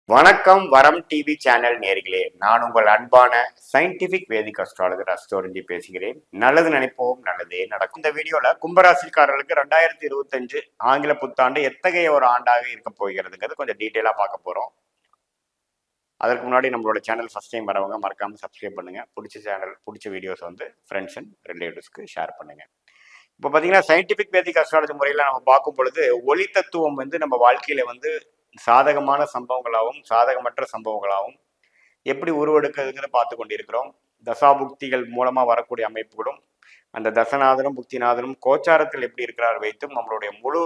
வணக்கம் வரம் TV channel நேர்களே, நான் உங்கள் அன்பான சயின்டிபிக் வேதிக் அஸ்ட்ராலஜர் அஸ்தோரஞ்சி பேசுகிறேன். நல்லது நினைப்போம், நல்லதே நடக்கும். இந்த வீடியோல கும்பராசிக்காரர்களுக்கு 2025 ஆங்கில புத்தாண்டு எத்தகைய ஒரு ஆண்டாக இருக்க போகிறதுங்கிறது கொஞ்சம் டீட்டெயிலா பார்க்க போறோம். அதற்கு முன்னாடி நம்மளோட சேனல் ஃபர்ஸ்ட் டைம் வரவங்க மறக்காம சப்ஸ்கிரைப் பண்ணுங்க. பிடிச்ச வீடியோஸ் ஃப்ரெண்ட்ஸ் அண்ட் ரிலேட்டிவ்ஸ்க்கு ஷேர் பண்ணுங்க. இப்போ பார்த்தீங்கன்னா சயின்டிபிக் வேதிக் அஸ்ட்ராலஜி முறையில் நம்ம பார்க்கும் பொழுது ஒளி தத்துவம் நம்ம வாழ்க்கையில சாதகமான சம்பவங்களாகவும் சாதகமற்ற சம்பவங்களாகவும் எப்படி உருவெடுக்குதுங்கிறத பார்த்து கொண்டிருக்கிறோம். தசாபுக்திகள் மூலமா வரக்கூடிய அமைப்புகளும் அந்த தசநாதனும் புக்திநாதனும் கோச்சாரத்தில் எப்படி இருக்கிறார் வைத்தும் நம்மளுடைய முழு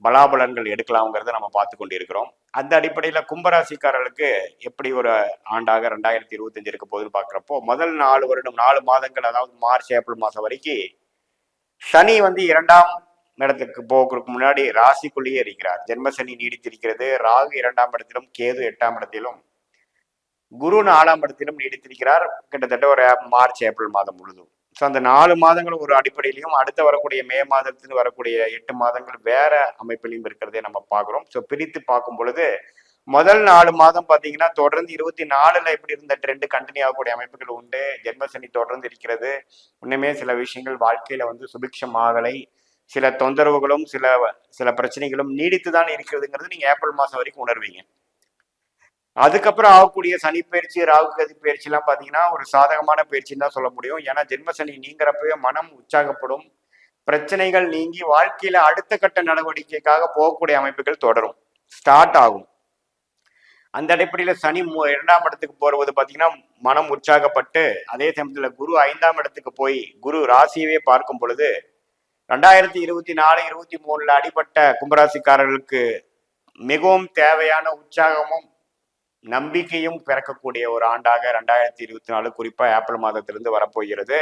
பலாபலன்கள் எடுக்கலாம்ங்கிறத நம்ம பார்த்து கொண்டிருக்கிறோம். அந்த அடிப்படையில கும்பராசிக்காரர்களுக்கு எப்படி ஒரு ஆண்டாக 2025 இருக்க போகுதுன்னு பார்க்குறப்போ முதல் 4 மாதங்கள், அதாவது மார்ச் ஏப்ரல் மாதம் வரைக்கும் சனி 2ஆம் இடத்துக்கு போகிறதுக்கு முன்னாடி ராசிக்குள்ளேயே இருக்கிறார். ஜென்மசனி நீடித்திருக்கிறது. ராகு 2ஆம் இடத்திலும், கேது 8ஆம் இடத்திலும், குரு 4ஆம் இடத்திலும் நீடித்திருக்கிறார் கிட்டத்தட்ட ஒரு மார்ச் ஏப்ரல் மாதம் முழுதும். ஸோ அந்த 4 மாதங்கள் ஒரு அடிப்படையிலையும் அடுத்து வரக்கூடிய மே மாதத்துக்கு வரக்கூடிய 8 மாதங்கள் வேற அமைப்பிலையும் இருக்கிறதே நம்ம பார்க்குறோம். ஸோ பிரித்து பார்க்கும் பொழுது முதல் 4 மாதம் பார்த்தீங்கன்னா தொடர்ந்து 24ல எப்படி இருந்த ட்ரெண்ட் கண்டினியூ ஆகக்கூடிய அமைப்புகள் உண்டு. ஜென்மசனி தொடர்ந்து இருக்கிறது. இன்னுமே சில விஷயங்கள் வாழ்க்கையில சுபிக்ஷம் ஆகலை, சில தொந்தரவுகளும் சில பிரச்சனைகளும் நீடித்து தான் இருக்கிறதுங்கிறது நீங்க ஏப்ரல் மாசம் வரைக்கும் உணர்வீங்க. அதுக்கப்புறம் ஆகக்கூடிய சனி பயிற்சி, ராகு கதி பயிற்சி எல்லாம் பாத்தீங்கன்னா ஒரு சாதகமான பயிற்சின்னு தான் சொல்ல முடியும். ஏன்னா ஜென்மசனி நீங்கிறப்பவே மனம் உற்சாகப்படும், பிரச்சனைகள் நீங்கி வாழ்க்கையில அடுத்த கட்ட நடவடிக்கைக்காக போகக்கூடிய அமைப்புகள் தொடரும், ஸ்டார்ட் ஆகும். அந்த அடிப்படையில சனி 2ஆம் இடத்துக்கு போறது பாத்தீங்கன்னா மனம் உற்சாகப்பட்டு, அதே சமயத்துல குரு 5ஆம் இடத்துக்கு போய் குரு ராசியவே பார்க்கும் பொழுது 2024-23 அடிப்பட்ட கும்பராசிக்காரர்களுக்கு மிகவும் தேவையான உற்சாகமும் நம்பிக்கையும் பிறக்கக்கூடிய ஒரு ஆண்டாக 2024 குறிப்பா ஏப்ரல் மாதத்திலிருந்து வரப்போகிறது.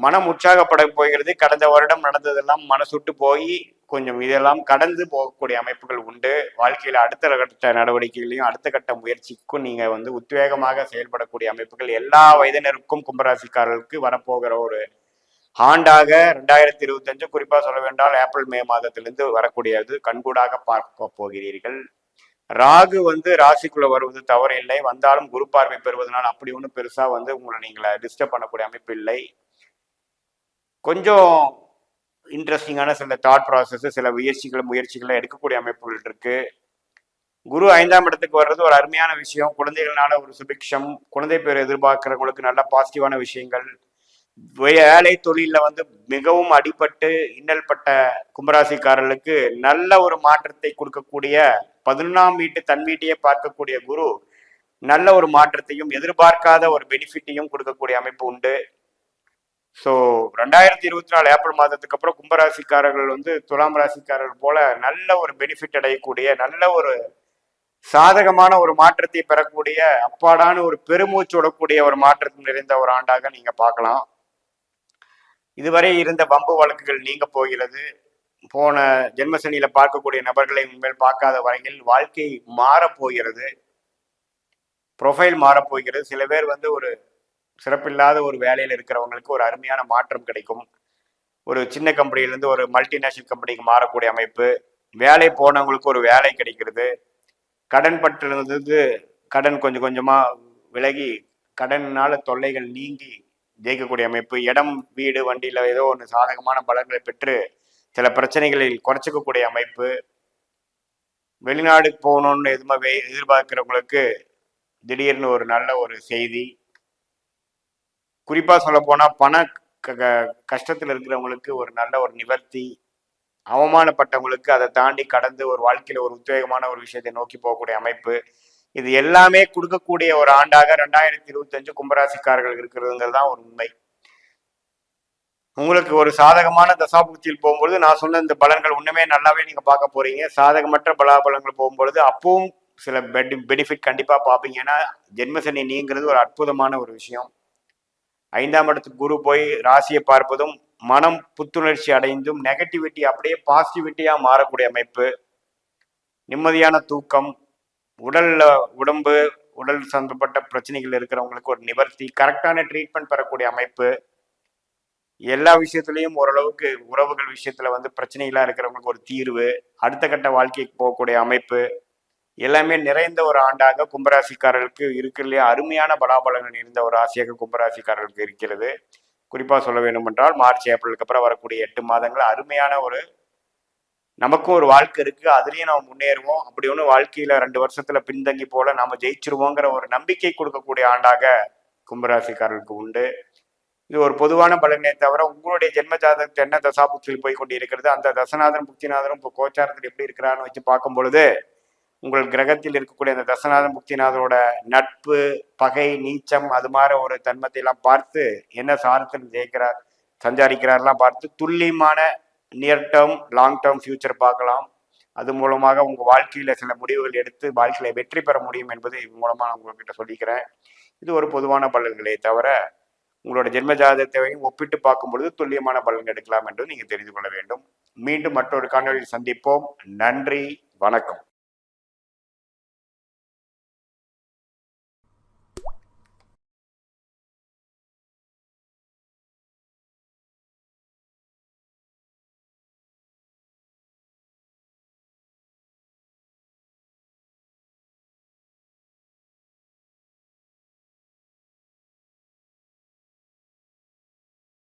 மனம் உற்சாகப்பட போகிறது. கடந்த வருடம் நடந்ததெல்லாம் மனசுட்டு போய் கொஞ்சம் இதெல்லாம் கடந்து போகக்கூடிய அமைப்புகள் உண்டு. வாழ்க்கையில அடுத்த கட்ட நடவடிக்கைகளையும் அடுத்த கட்ட முயற்சிக்கும் நீங்க உத்வேகமாக செயல்படக்கூடிய அமைப்புகள் எல்லா வயதினருக்கும் கும்பராசிக்காரர்களுக்கு வரப்போகிற ஒரு ஆண்டாக 2025 குறிப்பா சொல்ல வேண்டால் ஏப்ரல் மே மாதத்திலிருந்து வரக்கூடியது கண்கூடாக பார்க்க போகிறீர்கள். ராகு ராசிக்குள்ள வருவது தவறு இல்லை, வந்தாலும் குரு பார்வை பெறுவதனால் அப்படி ஒன்றும் பெருசா உங்களை நீங்களை டிஸ்டர்ப் பண்ணக்கூடிய அமைப்பு இல்லை. கொஞ்சம் இன்ட்ரெஸ்டிங்கான சில தாட் ப்ராசஸ், சில முயற்சிகளை எடுக்கக்கூடிய அமைப்புகள் இருக்கு. குரு 5ஆம் இடத்துக்கு வர்றது ஒரு அருமையான விஷயம். குழந்தைகள்னால ஒரு சுபிக்ஷம், குழந்தை பேர் எதிர்பார்க்கிறவங்களுக்கு நல்ல பாசிட்டிவான விஷயங்கள். வேலை தொழில மிகவும் அடிபட்டு இன்னல் பட்ட கும்பராசிக்காரர்களுக்கு நல்ல ஒரு மாற்றத்தை கொடுக்கக்கூடிய 11ஆம் வீட்டு தன் வீட்டையே பார்க்கக்கூடிய குரு நல்ல ஒரு மாற்றத்தையும் எதிர்பார்க்காத ஒரு பெனிஃபிட்டையும் கொடுக்கக்கூடிய அமைப்பு உண்டு. ஸோ 2024 ஏப்ரல் மாதத்துக்கு அப்புறம் கும்பராசிக்காரர்கள் துலாம் ராசிக்காரர்கள் போல நல்ல ஒரு பெனிஃபிட் அடையக்கூடிய, நல்ல ஒரு சாதகமான ஒரு மாற்றத்தை பெறக்கூடிய, அப்பாடான ஒரு பெருமூச்சு விடக்கூடிய ஒரு மாற்றத்தில் நிறைந்த ஒரு ஆண்டாக நீங்க பார்க்கலாம். இதுவரை இருந்த வம்பு வழக்குகள் நீங்க போகிறது. போன ஜென்மசனியில பார்க்கக்கூடிய நபர்களை உண்மையில் பார்க்காத வரையில் வாழ்க்கை மாறப்போகிறது, ப்ரொஃபைல் மாறப்போகிறது. சில பேர் ஒரு சிறப்பில்லாத ஒரு வேலையில இருக்கிறவங்களுக்கு ஒரு அருமையான மாற்றம் கிடைக்கும். ஒரு சின்ன கம்பெனிலேருந்து ஒரு மல்டிநேஷனல் கம்பெனிக்கு மாறக்கூடிய அமைப்பு, வேலை போனவங்களுக்கு ஒரு வேலை கிடைக்கிறது, கடன் பட்டிருந்தது கடன் கொஞ்சம் கொஞ்சமா விலகி கடனால தொல்லைகள் நீங்கி ஜெயிக்கக்கூடிய அமைப்பு, இடம் வீடு வண்டியில ஏதோ ஒன்று சாதகமான பலன்களை பெற்று சில பிரச்சனைகளில் குறைச்சிக்கக்கூடிய அமைப்பு, வெளிநாடு போகணும்னு எதுவுமே எதிர்பார்க்கிறவங்களுக்கு திடீர்னு ஒரு நல்ல ஒரு செய்தி. குறிப்பா சொல்ல போனா பண கஷ்டத்தில் இருக்கிறவங்களுக்கு ஒரு நல்ல ஒரு நிவர்த்தி, அவமானப்பட்டவங்களுக்கு அதை தாண்டி கடந்து ஒரு வாழ்க்கையில ஒரு உத்வேகமான ஒரு விஷயத்தை நோக்கி போகக்கூடிய அமைப்பு, இது எல்லாமே கொடுக்கக்கூடிய ஒரு ஆண்டாக 2025 கும்பராசிக்காரர்கள் இருக்கிறதுங்கிறது தான் ஒரு உண்மை. உங்களுக்கு ஒரு சாதகமான தசாபுக்தியில் போகும்பொழுது நான் சொன்ன இந்த பலன்கள் ஒண்ணுமே நல்லாவே நீங்க பார்க்க போறீங்க. சாதகமற்ற பலாபலங்கள் போகும்பொழுது அப்பவும் சில பெனிஃபிட் கண்டிப்பா பார்ப்பீங்க. ஏன்னா ஜென்மசனி நீங்கிறது ஒரு அற்புதமான ஒரு விஷயம். 5ஆம் இடத்துக்கு குரு போய் ராசியை பார்ப்பதும் மனம் புத்துணர்ச்சி அடைந்தும் நெகட்டிவிட்டி அப்படியே பாசிட்டிவிட்டியா மாறக்கூடிய அமைப்பு, நிம்மதியான தூக்கம், உடல் சம்பந்தப்பட்ட பிரச்சனைகள் இருக்கிறவங்களுக்கு ஒரு நிவர்த்தி, கரெக்டான ட்ரீட்மெண்ட் பெறக்கூடிய அமைப்பு, எல்லா விஷயத்துலையும் ஓரளவுக்கு உறவுகள் விஷயத்துல பிரச்சனைகளா இருக்கிறவங்களுக்கு ஒரு தீர்வு, அடுத்த கட்ட வாழ்க்கைக்கு போகக்கூடிய அமைப்பு, எல்லாமே நிறைந்த ஒரு ஆண்டாக கும்பராசிக்காரர்களுக்கு இருக்கிறதுலே அருமையான பலாபலங்கள் இருந்த ஒரு ராசியாக கும்பராசிக்காரர்களுக்கு இருக்கிறது. குறிப்பாக சொல்ல வேண்டும் என்றால் மார்ச் ஏப்ரலுக்கு அப்புறம் வரக்கூடிய 8 மாதங்கள் அருமையான ஒரு நமக்கும் ஒரு வாழ்க்கை இருக்கு, அதுலயும் நம்ம முன்னேறுவோம். அப்படி ஒன்று வாழ்க்கையில 2 வருஷத்துல பின்தங்கி போல நாம ஜெயிச்சிருவோங்கிற ஒரு நம்பிக்கை கொடுக்கக்கூடிய ஆண்டாக கும்பராசிக்காரர்களுக்கு உண்டு. இது ஒரு பொதுவான பலனே தவிர உங்களுடைய ஜென்ம ஜாதகத்தை என்ன தசாபுக்தியில் போய் கொண்டு இருக்கிறது, அந்த தசநாதன் புக்திநாதனும் இப்போ கோச்சாரத்தில் எப்படி இருக்கிறான்னு வச்சு பார்க்கும் பொழுது உங்கள் கிரகத்தில் இருக்கக்கூடிய அந்த தசநாதன் புக்திநாதனோட நட்பு, பகை, நீச்சம் அது மாதிரி ஒரு தன்மத்தை எல்லாம் பார்த்து என்ன சாரத்தில் ஜெயிக்கிறார் சஞ்சாரிக்கிறார்லாம் பார்த்து துல்லியமான near term long term future பார்க்கலாம். அது மூலமாக உங்க வாழ்க்கையில சில முடிவுகள் எடுத்து வாழ்க்கையில வெற்றி பெற முடியும் என்பது இது மூலமா நான் உங்ககிட்ட சொல்லிக்கிறேன். இது ஒரு பொதுவான பலன்களே தவிர உங்களோட ஜென்ம ஜாதகத்தையும் ஒப்பிட்டு பார்க்கும் பொழுது துல்லியமான பலன் எடுக்கலாம் என்று நீங்க தெரிந்து கொள்ள வேண்டும். மீண்டும் மற்றொரு காணொலியில் சந்திப்போம். நன்றி, வணக்கம்.